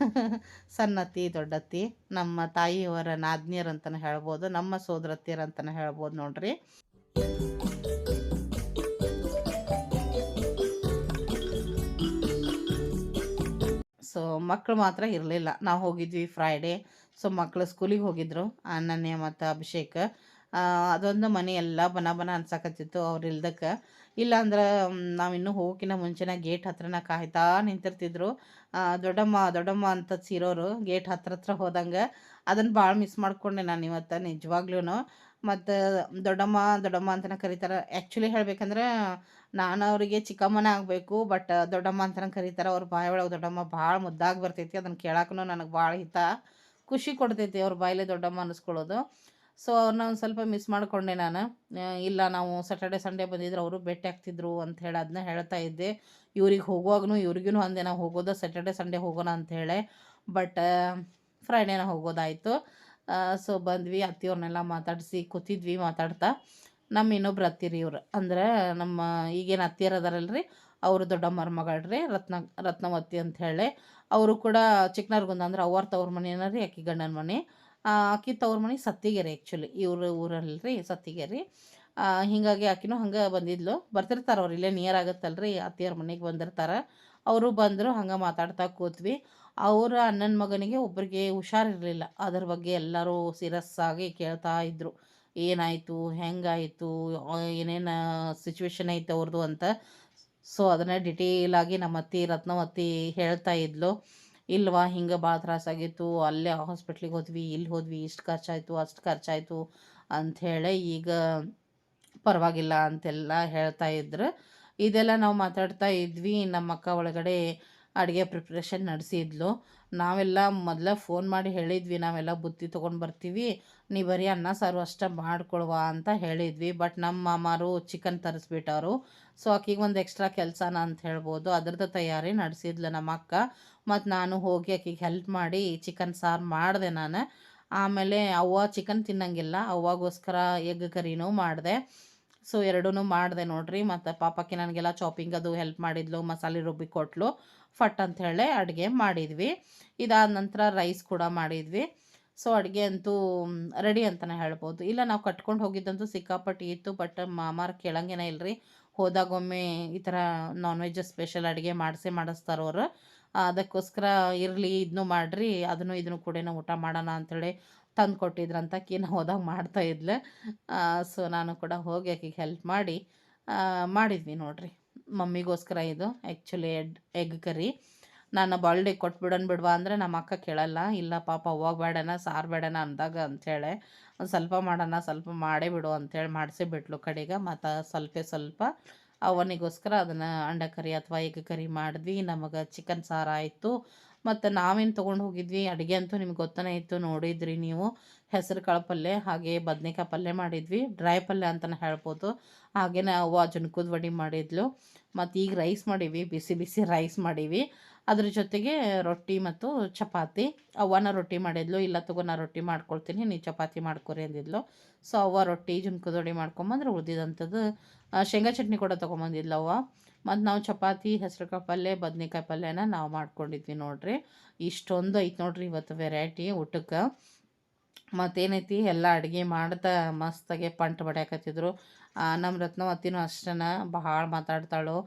S1: ಸಣ್ಣತ್ತಿ ದೊಡ್ಡತ್ತಿ ನಮ್ಮ ತಾಯಿಯವರ ನಾದ್ನಿಯರು ಅಂತಲೇ ಹೇಳ್ಬೋದು, ನಮ್ಮ ಸೋದರತ್ತಿಯರು ಅಂತಲೇ ಹೇಳ್ಬೋದು ನೋಡ್ರಿ. ಸೊ ಮಕ್ಕಳು ಮಾತ್ರ ಇರಲಿಲ್ಲ. ನಾವು ಹೋಗಿದ್ವಿ ಫ್ರೈಡೇ. ಸೊ ಮಕ್ಕಳು ಸ್ಕೂಲಿಗೆ ಹೋಗಿದ್ರು, ಅನನ್ಯ ಮತ್ತು ಅಭಿಷೇಕ್. ಅದೊಂದು ಮನೆ ಎಲ್ಲ ಬನ ಬನ ಅನ್ಸಕತ್ತಿತ್ತು ಅವ್ರು ಇಲ್ದಕ್ಕೆ. ಇಲ್ಲಾಂದ್ರೆ ನಾವಿನ್ನೂ ಹೋಗೋಕ್ಕಿಂತ ಮುಂಚೆನೇ ಗೇಟ್ ಹತ್ರನ ಕಾಯ್ತಾ ನಿಂತಿರ್ತಿದ್ರು. ದೊಡ್ಡಮ್ಮ ಅಂತ ಸೀರೋರು ಗೇಟ್ ಹತ್ರ ಹೋದಂಗೆ. ಅದನ್ನು ಭಾಳ ಮಿಸ್ ಮಾಡ್ಕೊಂಡೆ ನಾನು ಇವತ್ತು ನಿಜವಾಗ್ಲೂ. ಮತ್ತು ದೊಡ್ಡಮ್ಮ ಅಂತಲೇ ಕರೀತಾರೆ. ಆ್ಯಕ್ಚುಲಿ ಹೇಳ್ಬೇಕಂದ್ರೆ ನಾನು ಅವರಿಗೆ ಚಿಕ್ಕಮ್ಮನೇ ಆಗಬೇಕು, ಬಟ್ ದೊಡ್ಡಮ್ಮ ಅಂತಲೇ ಕರೀತಾರೆ. ಅವ್ರ ಬಾಯಿ ಒಳಗೆ ದೊಡ್ಡಮ್ಮ ಭಾಳ ಮುದ್ದಾಗಿ ಬರ್ತೈತಿ. ಅದನ್ನು ಕೇಳಕ್ಕೂ ನನಗೆ ಭಾಳ ಖುಷಿ ಕೊಡ್ತೈತಿ ಅವ್ರ ಬಾಯಿಲೆ ದೊಡ್ಡಮ್ಮ ಅನ್ನಿಸ್ಕೊಳ್ಳೋದು. ಸೊ ಅವ್ರನ್ನ ಒಂದು ಸ್ವಲ್ಪ ಮಿಸ್ ಮಾಡಿಕೊಂಡೆ ನಾನು. ಇಲ್ಲ, ನಾವು ಸ್ಯಾಟರ್ಡೆ ಸಂಡೇ ಬಂದಿದ್ರೆ ಅವರು ಭೇಟಿ ಆಗ್ತಿದ್ರು ಅಂತ ಹೇಳಿ ಅದನ್ನ ಹೇಳ್ತಾ ಇದ್ದೆ. ಇವ್ರಿಗೆ ಹೋಗುವಾಗೂ ಇವ್ರಿಗೂ ಅಂದೆ, ನಾವು ಹೋಗೋದು ಸ್ಯಾಟರ್ಡೆ ಸಂಡೇ ಹೋಗೋಣ ಅಂಥೇಳಿ. ಬಟ್ ಫ್ರೈಡೇನ ಹೋಗೋದಾಯಿತು. ಸೊ ಬಂದ್ವಿ, ಅತ್ತಿಯವ್ರನ್ನೆಲ್ಲ ಮಾತಾಡಿಸಿ ಕೂತಿದ್ವಿ ಮಾತಾಡ್ತಾ. ನಮ್ಮ ಇನ್ನೊಬ್ರು ಅತ್ತಿರಿ ಇವ್ರು ಅಂದ್ರೆ ನಮ್ಮ ಈಗೇನು ಅತ್ತಿಯರು ಅದಾರಲ್ರಿ ಅವರು ದೊಡ್ಡಮ್ಮರ ಮಗಳ್ರಿ ರತ್ನವತಿ ಅಂತ ಹೇಳಿ. ಅವರು ಕೂಡ ಚಿಕ್ಕನರ್ಗುಂದ ಅಂದ್ರೆ ಅವ್ರ ತವ್ರ ಮನೆ ರೀ ಆಕಿ ಗಂಡನ ಮನೆ. ಆಕಿ ತವ್ರ ಮನೆ ಸತ್ತಿಗೆರೆ ಆ್ಯಕ್ಚುಲಿ ಇವ್ರ ಊರಲ್ರಿ ಸತ್ತಿಗೆರೆ. ಹೀಗಾಗಿ ಆಕಿನೂ ಹಂಗೆ ಬಂದಿದ್ಲು. ಬರ್ತಿರ್ತಾರೆ ಅವ್ರು ಇಲ್ಲೇ ನಿಯರ್ ಆಗುತ್ತಲ್ರಿ ಅತ್ತಿಯವ್ರ ಮನೆಗೆ ಬಂದಿರ್ತಾರೆ. ಅವರು ಬಂದರು ಹಂಗೆ ಮಾತಾಡ್ತಾ ಕೂತ್ವಿ. ಅವರ ಅಣ್ಣನ ಮಗನಿಗೆ ಒಬ್ಬರಿಗೆ ಹುಷಾರಿರಲಿಲ್ಲ. ಅದ್ರ ಬಗ್ಗೆ ಎಲ್ಲರೂ ಸೀರಿಯಸ್ ಆಗಿ ಕೇಳ್ತಾ ಇದ್ದರು. ಏನಾಯಿತು, ಹೆಂಗಾಯಿತು, ಏನೇನು ಸಿಚುವೇಶನ್ ಐತೆ ಅವ್ರದ್ದು ಅಂತ. ಸೊ ಅದನ್ನು ಡಿಟೇಲಾಗಿ ನಮ್ಮ ಅತ್ತಿ ರತ್ನವತಿ ಹೇಳ್ತಾ ಇದ್ಲು. ಇಲ್ವಾ ಹಿಂಗೆ ಭಾಳ ತ್ರಾಸಾಗಿತ್ತು, ಅಲ್ಲೇ ಹಾಸ್ಪಿಟ್ಲಿಗೆ ಹೋದ್ವಿ, ಇಲ್ಲಿ ಹೋದ್ವಿ, ಇಷ್ಟು ಖರ್ಚಾಯಿತು ಅಷ್ಟು ಖರ್ಚಾಯಿತು ಅಂಥೇಳಿ ಈಗ ಪರವಾಗಿಲ್ಲ ಅಂತೆಲ್ಲ ಹೇಳ್ತಾ ಇದ್ರು. ಇದೆಲ್ಲ ನಾವು ಮಾತಾಡ್ತಾ ಇದ್ವಿ. ನಮ್ಮ ಅಕ್ಕ ಒಳಗಡೆ ಅಡುಗೆ ಪ್ರಿಪ್ರೇಷನ್ ನಡೆಸಿದ್ಲು. ನಾವೆಲ್ಲ ಮೊದಲೇ ಫೋನ್ ಮಾಡಿ ಹೇಳಿದ್ವಿ, ನಾವೆಲ್ಲ ಬುತ್ತಿ ತೊಗೊಂಡು ಬರ್ತೀವಿ, ನೀ ಬರೀ ಅನ್ನ ಸಾರು ಅಷ್ಟೇ ಮಾಡ್ಕೊಳ್ವ ಅಂತ ಹೇಳಿದ್ವಿ. ಬಟ್ ನಮ್ಮ ಮಾಮಾರು ಚಿಕನ್ ತರಿಸ್ಬಿಟ್ಟವರು. ಸೊ ಆಕಿಗೆ ಒಂದು ಎಕ್ಸ್ಟ್ರಾ ಕೆಲಸನ ಅಂತ ಹೇಳ್ಬೋದು. ಅದ್ರದ್ದು ತಯಾರಿ ನಡೆಸಿದ್ಲು ನಮ್ಮ ಅಕ್ಕ. ಮತ್ತು ನಾನು ಹೋಗಿ ಆಕಿಗೆ ಹೆಲ್ಪ್ ಮಾಡಿ ಚಿಕನ್ ಸಾರು ಮಾಡಿದೆ ನಾನು. ಆಮೇಲೆ ಅವ್ವ ಚಿಕನ್ ತಿನ್ನಂಗಿಲ್ಲ, ಅವ್ವಗೋಸ್ಕರ ಎಗ್ ಕರಿನೂ ಮಾಡಿದೆ. ಸೊ ಎರಡೂ ಮಾಡಿದೆ ನೋಡ್ರಿ. ಮತ್ತು ಪಾಪಕ್ಕೆ ನನಗೆಲ್ಲ ಚಾಪಿಂಗ್ ಅದು ಹೆಲ್ಪ್ ಮಾಡಿದ್ಲು, ಮಸಾಲೆ ರುಬ್ಬಿ ಕೊಟ್ಲು. ಫಟ್ ಅಂಥೇಳಿ ಅಡುಗೆ ಮಾಡಿದ್ವಿ. ಇದಾದ ನಂತರ ರೈಸ್ ಕೂಡ ಮಾಡಿದ್ವಿ. ಸೊ ಅಡುಗೆ ಅಂತೂ ರೆಡಿ ಅಂತಲೇ ಹೇಳ್ಬೋದು. ಇಲ್ಲ ನಾವು ಕಟ್ಕೊಂಡು ಹೋಗಿದ್ದಂತೂ ಸಿಕ್ಕಾಪಟ್ಟಿ ಇತ್ತು. ಬಟ್ ಮಾಮಾರು ಕೇಳಂಗೇನ ಇಲ್ಲರಿ. ಹೋದಾಗೊಮ್ಮೆ ಈ ಥರ ನಾನ್ ವೆಜ್ ಸ್ಪೆಷಲ್ ಅಡುಗೆ ಮಾಡಿಸ್ತಾರವ್ರು. ಅದಕ್ಕೋಸ್ಕರ ಇರಲಿ ಇದನ್ನು ಮಾಡಿರಿ, ಅದನ್ನು ಇದನ್ನು ಕೂಡ ಊಟ ಮಾಡೋಣ ಅಂಥೇಳಿ ತಂದು ಕೊಟ್ಟಿದ್ರಂತ ಆಕಿನ ಹೋದಾಗ ಮಾಡ್ತಾಯಿದ್ಲು. ಸೊ ನಾನು ಕೂಡ ಹೋಗಿ ಆಕಿಗೆ ಹೆಲ್ಪ್ ಮಾಡಿ ಮಾಡಿದ್ವಿ ನೋಡ್ರಿ. ಮಮ್ಮಿಗೋಸ್ಕರ ಇದು ಆ್ಯಕ್ಚುಲಿ ಎಗ್ ಕರಿ. ನಾನು ಬಾಲ್ಡೆ ಬಿಡ್ವಾ ಅಂದರೆ ನಮ್ಮ ಅಕ್ಕ ಕೇಳಲ್ಲ. ಇಲ್ಲ ಪಾಪ ಅವಾಗ ಬೇಡನ ಸಾರು ಬೇಡನ ಅಂದಾಗ ಅಂಥೇಳಿ ಒಂದು ಸ್ವಲ್ಪ ಮಾಡೋಣ, ಸ್ವಲ್ಪ ಮಾಡೇ ಬಿಡು ಅಂಥೇಳಿ ಮಾಡಿಸಿ ಬಿಟ್ಲು ಕಡೆಗೆ. ಮತ್ತು ಸ್ವಲ್ಪ ಅವನಿಗೋಸ್ಕರ ಅದನ್ನು ಅಂಡ ಕರಿ ಅಥವಾ ಎಗ್ ಕರಿ ಮಾಡಿದ್ವಿ. ನಮಗೆ ಚಿಕನ್ ಸಾರು ಆಯಿತು. ಮತ್ತು ನಾವೇನು ತೊಗೊಂಡು ಹೋಗಿದ್ವಿ ಅಡುಗೆ ಅಂತೂ ನಿಮ್ಗೆ ಗೊತ್ತನೇ ಇತ್ತು, ನೋಡಿದ್ರಿ ನೀವು. ಹೆಸರು ಕಾಳು ಪಲ್ಯ ಹಾಗೆ ಬದ್ನೆಕಾಯಿ ಪಲ್ಯ ಮಾಡಿದ್ವಿ. ಡ್ರೈ ಪಲ್ಯ ಅಂತಲೇ ಹೇಳ್ಬೋದು. ಹಾಗೆಯೇ ಅವ್ವ ಜುನ್ಕದ ವಡೆ ಮಾಡಿದ್ಲು. ಮತ್ತು ಈಗ ರೈಸ್ ಮಾಡೀವಿ, ಬಿಸಿ ಬಿಸಿ ರೈಸ್ ಮಾಡೀವಿ. ಅದ್ರ ಜೊತೆಗೆ ರೊಟ್ಟಿ ಮತ್ತು ಚಪಾತಿ. ಅವ್ವನ ರೊಟ್ಟಿ ಮಾಡಿದ್ಲು. ಇಲ್ಲ ತಗೋ ನಾ ರೊಟ್ಟಿ ಮಾಡ್ಕೊಳ್ತೀನಿ, ನೀ ಚಪಾತಿ ಮಾಡ್ಕೊರಿ ಅಂದಿದ್ಲು. ಸೊ ಅವ್ವ ರೊಟ್ಟಿ ಜುನ್ಕದ ವಡೆ ಮಾಡ್ಕೊಂಬಂದ್ರೆ ಉಳಿದಿದ್ದಂಥದ್ದು ಶೇಂಗಾ ಚಟ್ನಿ ಕೂಡ ತೊಗೊಂಬಂದಿದ್ಲು ಅವ್ವ. ಮತ್ತು ನಾವು ಚಪಾತಿ, ಹೆಸ್ರುಕಾಳು ಪಲ್ಯ, ಬದ್ನೆಕಾಯಿ ಪಲ್ಯನ ನಾವು ಮಾಡ್ಕೊಂಡಿದ್ವಿ ನೋಡ್ರಿ. ಇಷ್ಟೊಂದು ಐತೆ ನೋಡ್ರಿ ಇವತ್ತು ವೆರೈಟಿ ಊಟಕ್ಕೆ. ಮತ್ತೇನೈತಿ ಎಲ್ಲ ಅಡುಗೆ ಮಾಡ್ತಾ ಮಸ್ತಾಗೆ ಪಂಟ್ ಬಡಿಯಾಕತ್ತಿದ್ರು. ನಮ್ಮ ರತ್ನವತಿನೂ ಅಷ್ಟೇ ಭಾಳ ಮಾತಾಡ್ತಾಳು.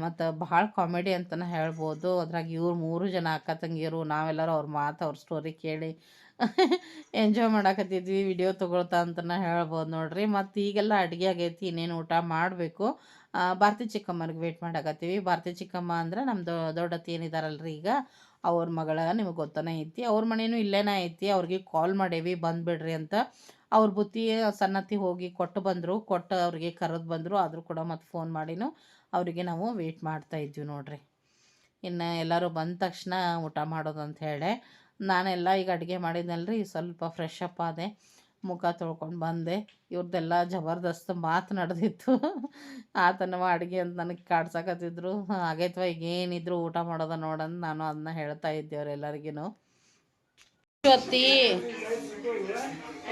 S1: ಮತ್ತು ಭಾಳ ಕಾಮಿಡಿ ಅಂತಲೇ ಹೇಳ್ಬೋದು. ಅದ್ರಾಗ ಇವ್ರು 3 ಜನ ಅಕ್ಕ ತಂಗಿಯರು, ನಾವೆಲ್ಲರೂ ಅವ್ರ ಮಾತು ಅವ್ರ ಸ್ಟೋರಿ ಕೇಳಿ ಎಂಜಾಯ್ ಮಾಡಾಕತ್ತಿದ್ವಿ, ವಿಡಿಯೋ ತೊಗೊಳ್ತಾ ಅಂತಲೇ ಹೇಳ್ಬೋದು ನೋಡ್ರಿ. ಮತ್ತು ಈಗೆಲ್ಲ ಅಡುಗೆ ಆಗೈತಿ, ಇನ್ನೇನು ಊಟ ಮಾಡಬೇಕು. ಭಾರತಿ ಚಿಕ್ಕಮ್ಮರಿಗೆ ವೇಟ್ ಮಾಡಾಕತ್ತೀವಿ. ಭಾರತಿ ಚಿಕ್ಕಮ್ಮ ಅಂದ್ರೆ ನಮ್ಮ ದೊಡ್ಡತ್ತಿ ಏನಿದಾರಲ್ರಿ ಈಗ ಅವ್ರ ಮಗಳ, ನಿಮಗೆ ಗೊತ್ತನೇ ಐತಿ. ಅವ್ರ ಮನೇನೂ ಇಲ್ಲೇನೇ ಐತಿ. ಅವ್ರಿಗೆ ಕಾಲ್ ಮಾಡೇವಿ ಬಂದುಬಿಡ್ರಿ ಅಂತ. ಅವ್ರ ಬುತ್ತಿ ಸಣ್ಣತ್ತಿ ಹೋಗಿ ಕೊಟ್ಟು ಬಂದರು. ಅವ್ರಿಗೆ ಕರೆದು ಬಂದರು. ಆದರೂ ಕೂಡ ಮತ್ತು ಫೋನ್ ಮಾಡಿನೂ ಅವರಿಗೆ ನಾವು ವೇಟ್ ಮಾಡ್ತಾಯಿದ್ವಿ ನೋಡ್ರಿ. ಇನ್ನು ಎಲ್ಲರೂ ಬಂದ ತಕ್ಷಣ ಊಟ ಮಾಡೋದು ಅಂತ ಹೇಳಿ ನಾನೆಲ್ಲ ಈಗ ಅಡುಗೆ ಮಾಡಿದ್ನಲ್ರಿ, ಸ್ವಲ್ಪ ಫ್ರೆಶ್ ಅಪ್ ಆದೆ, ಮುಖ ತೊಳ್ಕೊಂಡು ಬಂದೆ. ಇವ್ರದ್ದೆಲ್ಲ ಜಬರ್ದಸ್ತ್ ಮಾತು ನಡೆದಿತ್ತು. ಆತನವ ಅಡುಗೆ ಅಂತ ನನಗೆ ಕಾಡ್ಸಕತ್ತಿದ್ರು. ಆಗೈತವ ಈಗ ಏನಿದ್ರು ಊಟ ಮಾಡೋದ ನೋಡಂದು ನಾನು ಅದನ್ನ ಹೇಳ್ತಾ ಇದ್ದೆ ಅವರೆಲ್ಲರಿಗೂ.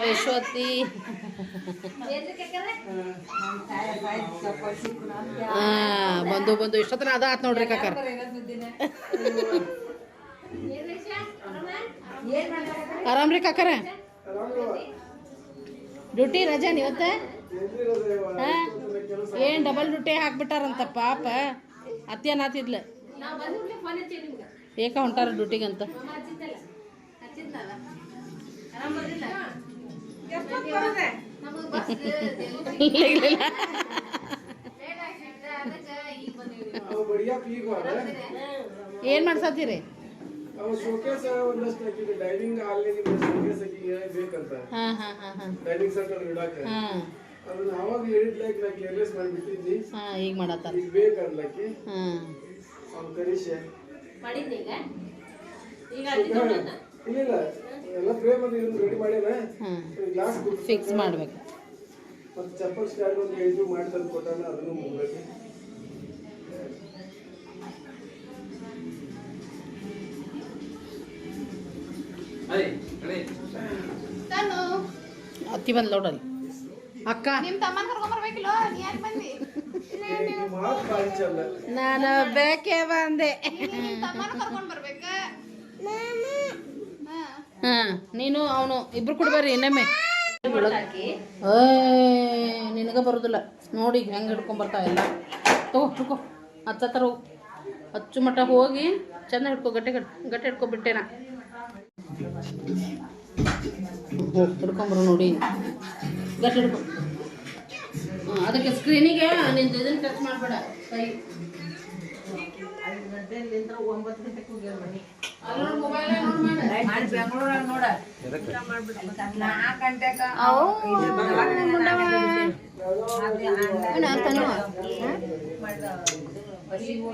S1: ಯಶೋತಿ ಬಂದು ಇಷ್ಟೊತ್ತನ ಅದ ಆತ್ ನೋಡ್ರಿ ಕಾಕರ್. ಆರಾಮ್ರಿ ಕಾಕರ? ಡ್ಯೂಟಿ ರಜಾ ನೀವತ್ತ? ಏನು ಡಬಲ್ ಡ್ಯೂಟಿ ಹಾಕ್ಬಿಟ್ಟಾರಂತ ಪಾಪ. ಅತ್ಯನಾತಿದ್ಲ ಏಕ ಹೊಂಟಾರ ಡ್ಯೂಟಿಗಂತ. ಏನ್ ಮಾಡ್ಸತ್ತೀರಿ? ಈಗ ಮಾಡತ್ತಾರ. ಫಿಕ್ಸ್ ಮಾಡ್ಬೇಕು. ಅತ್ತಿ ಬಂದು ನೋಡಲ್ಲಿ ಅಕ್ಕ ನಾನು ಬೇಕೇ ಬಂದೆ. ಹಾಂ ನೀನು ಅವನು ಇಬ್ರು ಕೂಡ ಬರ್ರಿ ಇನ್ನೊಮ್ಮೆ. ನಿನಗೆ ಬರೋದಿಲ್ಲ ನೋಡಿ ಹೆಂಗೆ ಹಿಡ್ಕೊಂಬರ್ತಾವ ಎಲ್ಲ. ಹಿಡ್ಕೊ ಹತ್ತತ್ರ ಹೋಗು, ಹಚ್ಚು ಮಟ್ಟ ಹೋಗಿ ಚೆಂದ ಹಿಡ್ಕೊ. ಗಟ್ಟಿ ಹಿಡ್ಕೊಬಿಟ್ಟೆನಾ ಹಿಡ್ಕೊಂಬರು ನೋಡಿ, ಗಟ್ಟಿ ಹಿಡ್ಕೊ. ಅದಕ್ಕೆ ಸ್ಕ್ರೀನಿಗೆ ನಿಂದು ಇದನ್ನು ಟಚ್ ಮಾಡಬೇಡ ಕೈ. 9 ಗಂಟೆಗೆ ಹೋಗ್ಯಾರ ಮನೆ. ಬೆಂಗಳೂರಾಗ ನೋಡ 4 ಗಂಟೆಗೆ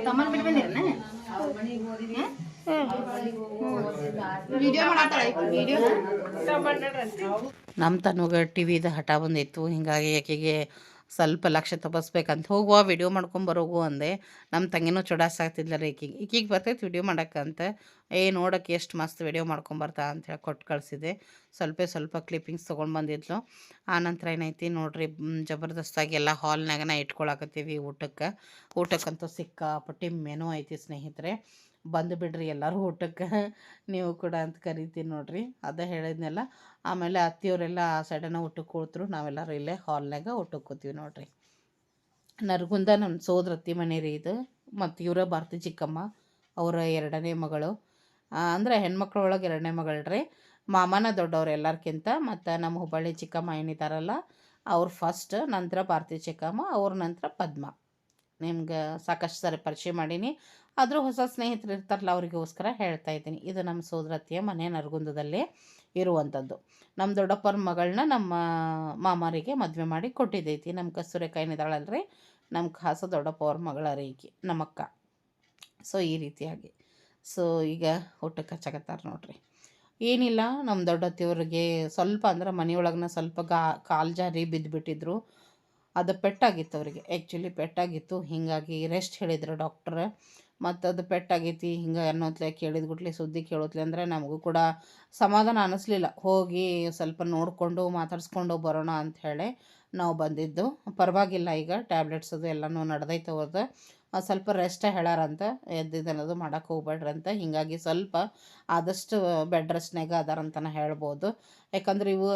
S1: ತಮ್ಮನ ಬಿಟ್ಟು ಬಂದಿರನ ನಮ್ಮ ತನಗ ಟಿವಿದ ಹಠ ಬಂದಿತ್ತು. ಹಿಂಗಾಗಿ ಆಕೆಗೆ ಸ್ವಲ್ಪ ಲಕ್ಷ ತಪ್ಪಿಸ್ಬೇಕಂತ ಹೋಗುವ ವಿಡಿಯೋ ಮಾಡ್ಕೊಂಬರೋಗು ಅಂದೆ. ನಮ್ಮ ತಂಗಿನೂ ಚುಡಾಸಾಗ್ತಿದ್ಲ ರೀ ಈಕಿಗೆ ಬರ್ತೈತೆ ವಿಡಿಯೋ ಮಾಡೋಕ್ಕಂತ. ನೋಡೋಕ್ಕೆ ಎಷ್ಟು ಮಸ್ತ್ ವಿಡಿಯೋ ಮಾಡ್ಕೊಂಬರ್ತಾ ಅಂತೇಳಿ ಕೊಟ್ಟು ಕಳಿಸಿದೆ. ಸ್ವಲ್ಪ ಕ್ಲಿಪ್ಪಿಂಗ್ಸ್ ತೊಗೊಂಡು ಬಂದಿದ್ಲು. ಆನಂತರ ಏನೈತಿ ನೋಡ್ರಿ, ಜಬರ್ದಸ್ತಾಗಿ ಎಲ್ಲ ಹಾಲ್ನಾಗನ ಇಟ್ಕೊಳಕತ್ತೀವಿ ಊಟಕ್ಕಂತೂ ಸಿಕ್ಕಾಪಟ್ಟಿ ಮೆನು ಐತಿ ಸ್ನೇಹಿತರೆ. ಬಂದು ಬಿಡ್ರಿ ಎಲ್ಲರೂ ಊಟಕ್ಕೆ, ನೀವು ಕೂಡ ಅಂತ ಕರಿತೀನಿ ನೋಡ್ರಿ. ಅದೇ ಹೇಳಿದ್ನೆಲ್ಲ. ಆಮೇಲೆ ಅತ್ತಿಯವರೆಲ್ಲ ಆ ಸೈಡನ್ನ ಊಟಕ್ಕೆ ಕೂತ್ರು, ನಾವೆಲ್ಲರೂ ಇಲ್ಲೇ ಹಾಲ್ನಾಗ ಊಟಕ್ಕೆ ಕೂತೀವಿ ನೋಡ್ರಿ. ನರಗುಂದ ನಮ್ಮ ಸೋದರತ್ತಿ ಮನೆ ರೀ ಇದು. ಮತ್ತು ಇವರ ಭಾರತಿ ಚಿಕ್ಕಮ್ಮ ಅವರ 2ನೇ ಮಗಳು, ಅಂದರೆ ಹೆಣ್ಮಕ್ಳೊಳಗೆ 2ನೇ ಮಗಳು ರೀ. ಮಾಮನ ದೊಡ್ಡವ್ರು ಎಲ್ಲರ್ಕಿಂತ. ಮತ್ತು ನಮ್ಮ ಹುಬ್ಬಳ್ಳಿ ಚಿಕ್ಕಮ್ಮ ಏನಿದ್ದಾರಲ್ಲ ಅವ್ರು ಫಸ್ಟ್, ನಂತರ ಭಾರತಿ ಚಿಕ್ಕಮ್ಮ, ಅವ್ರ ನಂತರ ಪದ್ಮ. ನಿಮ್ಗೆ ಸಾಕಷ್ಟು ಸಾರಿ ಪರಿಚಯ ಮಾಡೀನಿ, ಆದರೂ ಹೊಸ ಸ್ನೇಹಿತರು ಇರ್ತಾರಲ್ಲ ಅವರಿಗೋಸ್ಕರ ಹೇಳ್ತಾ ಇದ್ದೀನಿ. ಇದು ನಮ್ಮ ಸೋದರತ್ತಿಯ ಮನೆ ನರಗುಂದದಲ್ಲೇ ಇರುವಂಥದ್ದು. ನಮ್ಮ ದೊಡ್ಡಪ್ಪನ ಮಗಳನ್ನ ನಮ್ಮ ಮಾಮರಿಗೆ ಮದುವೆ ಮಾಡಿ ಕೊಟ್ಟಿದ್ದೈತಿ. ನಮ್ಮ ಕಸ್ತೂರಿಕಾಯಿನಿದ್ದಾಳಲ್ರಿ, ನಮ್ಮ ಖಾಸ ದೊಡ್ಡಪ್ಪ ಅವ್ರ ಮಗಳ ರೀ ಈಕಿ ನಮ್ಮಕ್ಕ. ಸೊ ಈ ರೀತಿಯಾಗಿ ಈಗ ಊಟಕ್ಕೆ ಹಚ್ಚಕತ್ತಾರೆ ನೋಡ್ರಿ. ಏನಿಲ್ಲ, ನಮ್ಮ ದೊಡ್ಡತ್ತಿಯವ್ರಿಗೆ ಸ್ವಲ್ಪ ಅಂದ್ರೆ ಮನೆಯೊಳಗನ ಸ್ವಲ್ಪ ಕಾಲು ಜಾರಿ ಬಿದ್ದುಬಿಟ್ಟಿದ್ರು. ಅದು ಪೆಟ್ಟಾಗಿತ್ತು ಅವರಿಗೆ, ಆ್ಯಕ್ಚುಲಿ ಪೆಟ್ಟಾಗಿತ್ತು. ಹೀಗಾಗಿ ರೆಸ್ಟ್ ಹೇಳಿದ್ರು ಡಾಕ್ಟ್ರ. ಮತ್ತು ಅದು ಪೆಟ್ಟಾಗೈತಿ ಹಿಂಗೆ ಅನ್ನೋತ್ಲೆ ಕೇಳಿದ ಗುಟ್ಲೆ ಸುದ್ದಿ ಕೇಳೋತ್ಲೆ ಅಂದರೆ ನಮಗೂ ಕೂಡ ಸಮಾಧಾನ ಅನ್ನಿಸ್ಲಿಲ್ಲ. ಹೋಗಿ ಸ್ವಲ್ಪ ನೋಡಿಕೊಂಡು ಮಾತಾಡಿಸ್ಕೊಂಡು ಬರೋಣ ಅಂಥೇಳಿ ನಾವು ಬಂದಿದ್ದು. ಪರವಾಗಿಲ್ಲ, ಈಗ ಟ್ಯಾಬ್ಲೆಟ್ಸ್ ಅದು ಎಲ್ಲನೂ ನಡೆದೈತೆ ಅವ್ರದ್ದು. ಸ್ವಲ್ಪ ರೆಸ್ಟ್ ಹೇಳಾರಂತ, ಎದ್ದಿದ್ದನ್ನೋದು ಮಾಡೋಕ್ಕೆ ಹೋಗ್ಬೇಡ್ರಿ ಅಂತ. ಹೀಗಾಗಿ ಸ್ವಲ್ಪ ಆದಷ್ಟು ಬೆಡ್ ರೆಸ್ಟ್ನಾಗ ಅದಾರಂತನ ಹೇಳ್ಬೋದು. ಯಾಕಂದ್ರೆ ಇವು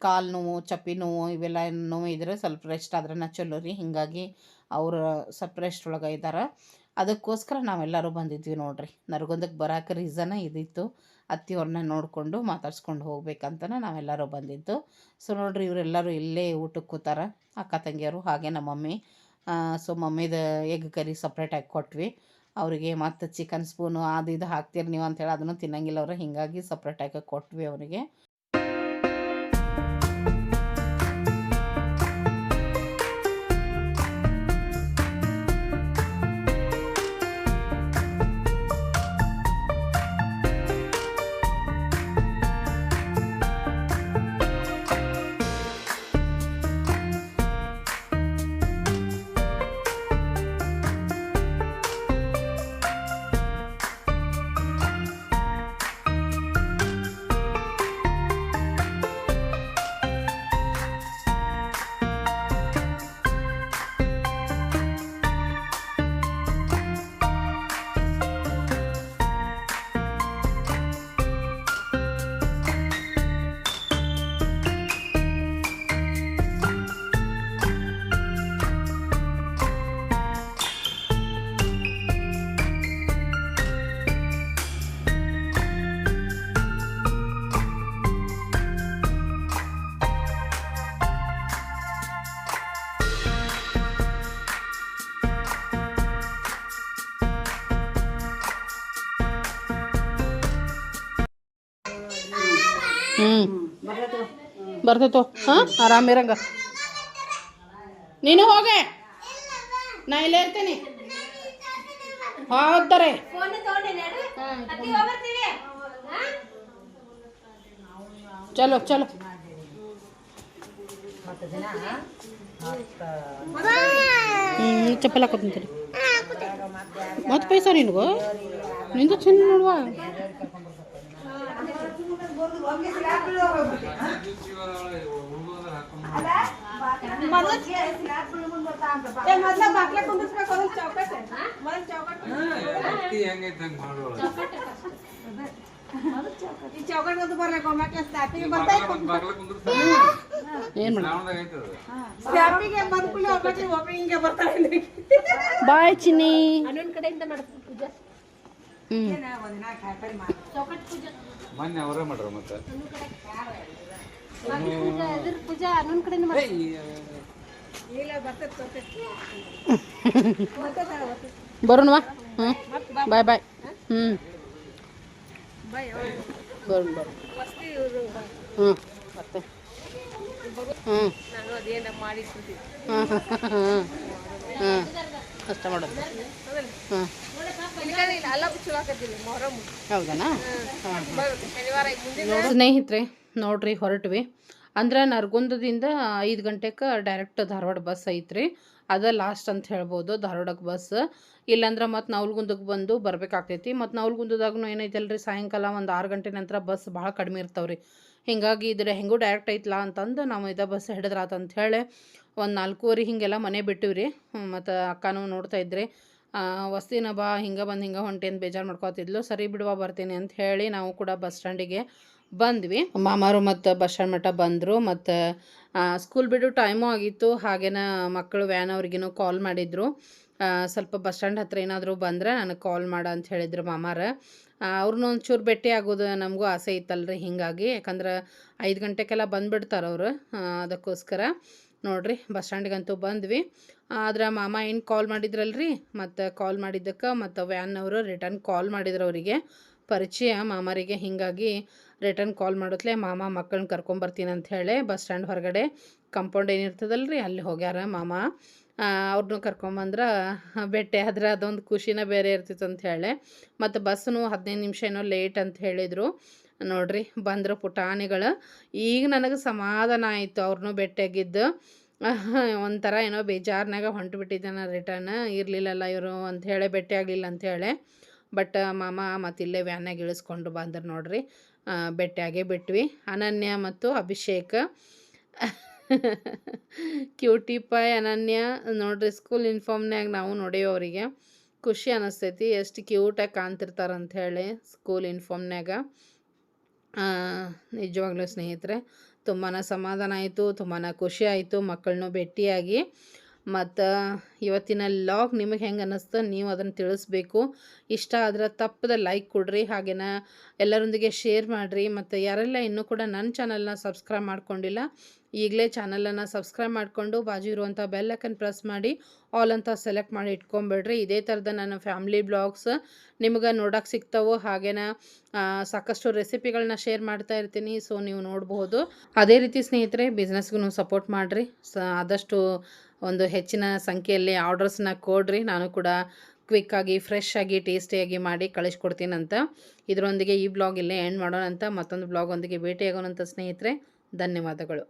S1: ಕಾಲು ನೋವು, ಚಪ್ಪಿ ನೋವು ಇವೆಲ್ಲ ನೋವು ಇದ್ರೆ ಸ್ವಲ್ಪ ರೆಸ್ಟ್ ಆದ್ರೆ ಚಲೋ ರೀ. ಹೀಗಾಗಿ ಅವರು ಸ್ವಲ್ಪ ರೆಸ್ಟ್ ಒಳಗೆ ಇದ್ದಾರೆ. ಅದಕ್ಕೋಸ್ಕರ ನಾವೆಲ್ಲರೂ ಬಂದಿದ್ವಿ ನೋಡ್ರಿ. ನರಗುಂದಕ್ಕೆ ಬರೋಕೆ ರೀಸನ್ನ ಇದಿತ್ತು, ಅತ್ತಿಯವ್ರನ್ನ ನೋಡಿಕೊಂಡು ಮಾತಾಡ್ಸ್ಕೊಂಡು ಹೋಗ್ಬೇಕಂತನ ನಾವೆಲ್ಲರೂ ಬಂದಿದ್ದು. ಸೊ ನೋಡ್ರಿ, ಇವರೆಲ್ಲರೂ ಇಲ್ಲೇ ಊಟಕ್ಕೆ ಕೂತಾರ, ಅಕ್ಕ ತಂಗಿಯರು, ಹಾಗೆ ನಮ್ಮ ಮಮ್ಮಿ. ಸೊ ಮಮ್ಮಿದು ಎಗ್ ಕರಿ ಸಪ್ರೇಟಾಗಿ ಕೊಟ್ವಿ ಅವರಿಗೆ. ಮತ್ತು ಚಿಕನ್ ಸ್ಪೂನು ಅದು ಇದು ಹಾಕ್ತೀರಿ ನೀವು ಅಂಥೇಳಿ ಅದನ್ನು ತಿನ್ನಂಗಿಲ್ಲ ಅವರು, ಹೀಗಾಗಿ ಸಪ್ರೇಟಾಗಿ ಕೊಟ್ವಿ ಅವರಿಗೆ. ಬರ್ತೈತೋ. ಹಾಂ, ಆರಾಮಿರಂಗ ನೀನು ಹೋಗೆ, ನಾ ಇಲ್ಲೇ ಇರ್ತೀನಿ. ಹೌದಾರೆ ಚಲೋ ಚಲೋ. ಚಪ್ಪಲ್ ಹಾಕೋತೀನಿ ಮತ್ತೆ ಪೈಸ ನಿನಗೂ ನಿಂದು ಚೆನ್ನ ನೋಡುವ.
S2: ಮೊದ್ಲ ಬಾಕ್ಲೆ ಕುಂದಿಸ್ಬೇಕು ಅದನ್ನ ಚೌಕಟ್ಟೆ ಮೊದಲು ಚೌಕಟ್ಟು ಈ ಚೌಕಟ್ಟು ಬರ್ಬೇಕು ಒಮ್ಮಕ್ಕೆ ಸ್ಟಾಪಿಗೆ ಸ್ಟಾಪಿಗೆ ಬಂದ್ಕೂಲೆ ಒಬ್ಬಕ್ಕೆ ಓಪನಿಂಗ್ಗೆ ಬರ್ತಾಳೆ.
S1: ಬಾಯ್ ಚಿನ್ನಿ.
S3: ಅನ್ನೊಂದು ಕಡೆಯಿಂದ ಮಾಡ್ತೀವಿ ಪೂಜಾ. ಚೌಕಟ್ ಪೂಜಾ
S4: ಮೊನ್ನೆ ಅವರೇ ಮಾಡ್ರ ಮತ್ತೆ
S3: ಪೂಜಾ ಇದ್ರ ಪೂಜಾ ಅನ್ನೊಂದು ಕಡೆಯಿಂದ ಮಾಡ್ತೀವಿ.
S1: ಬರೋಣವಾ. ಬಾಯ್ ಬಾಯ್. ಬರೋಣ ಮತ್ತೆ
S3: ನಾನು ಅದೇನ ಮಾಡಿರ್ತೀನಿ
S1: ಕಷ್ಟ ಮಾಡೋದು. ಹೌದನಾ? ಸ್ನೇಹಿತರೆ ನೋಡ್ರಿ ಹೊರಟ್ವಿ ಅಂದ್ರೆ ನರಗುಂದದಿಂದ 5 ಗಂಟೆಗೆ ಡೈರೆಕ್ಟ್ ಧಾರವಾಡ ಬಸ್ ಐತ್ರಿ. ಅದ ಲಾಸ್ಟ್ ಅಂತ ಹೇಳ್ಬೋದು ಧಾರವಾಡಕ್ಕೆ ಬಸ್. ಇಲ್ಲಾಂದ್ರೆ ಮತ್ತು ನವಲಗುಂದಕ್ಕೆ ಬಂದು ಬರ್ಬೇಕಾಗ್ತೈತಿ. ಮತ್ತು ನವಲಗುಂದದಾಗೂ ಏನೈತಲ್ರಿ ಸಾಯಂಕಾಲ ಒಂದು 6 ಗಂಟೆ ನಂತರ ಬಸ್ ಭಾಳ ಕಡಿಮೆ ಇರ್ತಾವ್ರಿ. ಹಿಂಗಾಗಿ ಇದ್ರೆ ಹೆಂಗೂ ಡೈರೆಕ್ಟ್ ಐತ್ಲಾ ಅಂತಂದು ನಾವು ಇದ ಬಸ್ ಹಿಡಿದ್ರಾತ ಅಂತ ಹೇಳಿ ಒಂದು 4:15 ಹಿಂಗೆಲ್ಲ ಮನೆ ಬಿಟ್ಟಿವ್ರಿ. ಮತ್ತು ಅಕ್ಕನೂ ನೋಡ್ತಾ ಇದ್ರಿ ವಸ್ತಿನ ಬಾ ಹಿಂಗೆ ಬಂದು ಹಿಂಗೆ ಹೊಂಟೆ ಅಂತ ಬೇಜಾರು ಮಾಡ್ಕೊತಿದ್ಲು. ಸರಿ ಬಿಡುವ ಬರ್ತೀನಿ ಅಂತ ಹೇಳಿ ನಾವು ಕೂಡ ಬಸ್ ಸ್ಟ್ಯಾಂಡಿಗೆ ಬಂದ್ವಿ. ಮಾಮಾರು ಮತ್ತು ಬಸ್ ಸ್ಟ್ಯಾಂಡ್ ಮಟ್ಟ ಬಂದರು. ಮತ್ತು ಸ್ಕೂಲ್ ಬಿಡು ಟೈಮು ಆಗಿತ್ತು. ಹಾಗೇನ ಮಕ್ಕಳು ವ್ಯಾನ್ ಅವ್ರಿಗೇನು ಕಾಲ್ ಮಾಡಿದ್ರು, ಸ್ವಲ್ಪ ಬಸ್ ಸ್ಟ್ಯಾಂಡ್ ಹತ್ರ ಏನಾದರೂ ಬಂದರೆ ನನಗೆ ಕಾಲ್ ಮಾಡ ಅಂತ ಹೇಳಿದ್ರು ಮಾಮಾರ. ಅವ್ರನ್ನ ಒಂಚೂರು ಭೇಟಿ ಆಗೋದು ನಮಗೂ ಆಸೆ ಇತ್ತಲ್ರಿ. ಹಿಂಗಾಗಿ ಯಾಕಂದ್ರೆ 5 ಗಂಟೆಗೆಲ್ಲ ಬಂದುಬಿಡ್ತಾರೆ ಅವರು. ಅದಕ್ಕೋಸ್ಕರ ನೋಡಿರಿ ಬಸ್ ಸ್ಟ್ಯಾಂಡಿಗಂತೂ ಬಂದ್ವಿ. ಆದ್ರೆ ಮಾಮ ಏನು ಕಾಲ್ ಮಾಡಿದ್ರಲ್ರಿ, ಮತ್ತು ಕಾಲ್ ಮಾಡಿದ್ದಕ್ಕೆ ಮತ್ತು ವ್ಯಾನ್ನವರು ರಿಟರ್ನ್ ಕಾಲ್ ಮಾಡಿದ್ರು ಅವರಿಗೆ ಪರಿಚಯ ಮಾಮರಿಗೆ. ಹಿಂಗಾಗಿ ರಿಟರ್ನ್ ಕಾಲ್ ಮಾಡೋತ್ಲೆ ಮಾಮ ಮಕ್ಕಳನ್ನ ಕರ್ಕೊಂಬರ್ತೀನಿ ಅಂತ ಹೇಳಿ ಬಸ್ ಸ್ಟ್ಯಾಂಡ್ ಹೊರಗಡೆ ಕಂಪೌಂಡ್ ಏನಿರ್ತದಲ್ರಿ ಅಲ್ಲಿ ಹೋಗ್ಯಾರ ಮಾಮ. ಅವ್ರನ್ನೂ ಕರ್ಕೊಂಬಂದ್ರೆ ಭೇಟಿ ಆದ್ರೆ ಅದೊಂದು ಖುಷಿನೇ ಬೇರೆ ಇರ್ತಿತ್ತು ಅಂತ ಹೇಳಿ. ಮತ್ತು ಬಸ್ಸು 15 ನಿಮಿಷ ಏನೋ ಲೇಟ್ ಅಂತ ಹೇಳಿದರು. ನೋಡ್ರಿ ಬಂದರು ಪುಟಾಣಿಗಳು. ಈಗ ನನಗೆ ಸಮಾಧಾನ ಆಯಿತು ಅವ್ರನ್ನೂ ಭೇಟಿಯಾಗಿದ್ದು. ಒಂಥರ ಏನೋ ಬೇಜಾರ್ನಾಗ ಹೊಂಟು ಬಿಟ್ಟಿದ್ದೆ ನಾನು ರಿಟರ್ನ್. ಇರಲಿಲ್ಲಲ್ಲ ಇವರು ಅಂಥೇಳಿ ಭೇಟಿ ಆಗಲಿಲ್ಲ ಅಂಥೇಳಿ. ಬಟ್ ಮಾಮ ಮತ್ತು ಇಲ್ಲೇ ವ್ಯಾನ್ನಾಗ ಇಳಿಸ್ಕೊಂಡು ಬಂದರು ನೋಡ್ರಿ. ಭೇಟಿಯಾಗೇ ಬಿಟ್ವಿ. ಅನನ್ಯ ಮತ್ತು ಅಭಿಷೇಕ್ ಕ್ಯೂಟಿ ಪಾಯ್ ಅನನ್ಯ ನೋಡ್ರಿ ಸ್ಕೂಲ್ ಯೂನಿಫಾರ್ಮ್ನಾಗ ನಾವು ನೋಡೇವಿ. ಅವರಿಗೆ ಖುಷಿ ಅನ್ನಿಸ್ತೈತಿ ಎಷ್ಟು ಕ್ಯೂಟಾಗಿ ಕಾಣ್ತಿರ್ತಾರೆ ಅಂಥೇಳಿ ಸ್ಕೂಲ್ ಯೂನಿಫಾರ್ಮ್ನಾಗ. ನಿಜವಾಗ್ಲೂ ಸ್ನೇಹಿತರೆ ತುಂಬಾ ಸಮಾಧಾನ ಆಯಿತು, ತುಂಬಾ ಖುಷಿ ಆಯಿತು ಮಕ್ಕಳನ್ನೂ ಭೇಟಿಯಾಗಿ. ಮತ್ತು ಇವತ್ತಿನ ಲಾಗ್ ನಿಮಗೆ ಹೆಂಗೆ ಅನ್ನಿಸ್ತು ನೀವು ಅದನ್ನು ತಿಳಿಸ್ಬೇಕು. ಇಷ್ಟ ಆದ್ರೆ ತಪ್ಪದ ಲೈಕ್ ಕೊಡ್ರಿ, ಹಾಗೇನ ಎಲ್ಲರೊಂದಿಗೆ ಶೇರ್ ಮಾಡಿರಿ. ಮತ್ತು ಯಾರೆಲ್ಲ ಇನ್ನೂ ಕೂಡ ನನ್ನ ಚಾನಲ್ನ ಸಬ್ಸ್ಕ್ರೈಬ್ ಮಾಡ್ಕೊಂಡಿಲ್ಲ ಈಗಲೇ ಚಾನಲನ್ನು ಸಬ್ಸ್ಕ್ರೈಬ್ ಮಾಡಿಕೊಂಡು ಬಾಜು ಇರುವಂಥ ಬೆಲ್ ಐಕನ್ ಪ್ರೆಸ್ ಮಾಡಿ ಆಲ್ ಅಂತ ಸೆಲೆಕ್ಟ್ ಮಾಡಿ ಇಟ್ಕೊಂಬಿಡ್ರಿ. ಇದೇ ಥರದ ನನ್ನ ಫ್ಯಾಮ್ಲಿ ಬ್ಲಾಗ್ಸ್ ನಿಮ್ಗೆ ನೋಡೋಕೆ ಸಿಗ್ತಾವೆ. ಹಾಗೇನ ಸಾಕಷ್ಟು ರೆಸಿಪಿಗಳನ್ನ ಶೇರ್ ಮಾಡ್ತಾ ಇರ್ತೀನಿ, ಸೊ ನೀವು ನೋಡ್ಬೋದು. ಅದೇ ರೀತಿ ಸ್ನೇಹಿತರೆ ಬಿಸ್ನೆಸ್ಗೂ ಸಪೋರ್ಟ್ ಮಾಡಿರಿ. ಆದಷ್ಟು ಒಂದು ಹೆಚ್ಚಿನ ಸಂಖ್ಯೆಯಲ್ಲಿ ಆರ್ಡರ್ಸ್ನ ಕೊಡ್ರಿ. ನಾನು ಕೂಡ ಕ್ವಿಕ್ಕಾಗಿ ಫ್ರೆಶ್ ಆಗಿ ಟೇಸ್ಟಿಯಾಗಿ ಮಾಡಿ ಕಳಿಸ್ಕೊಡ್ತೀನಂತ. ಇದರೊಂದಿಗೆ ಈ ಬ್ಲಾಗ್ ಇಲ್ಲೇ ಎಂಡ್ ಮಾಡೋಣಂತ. ಮತ್ತೊಂದು ಬ್ಲಾಗ್ ಒಂದಿಗೆ ಭೇಟಿಯಾಗೋಣಂತ ಸ್ನೇಹಿತರೆ. ಧನ್ಯವಾದಗಳು.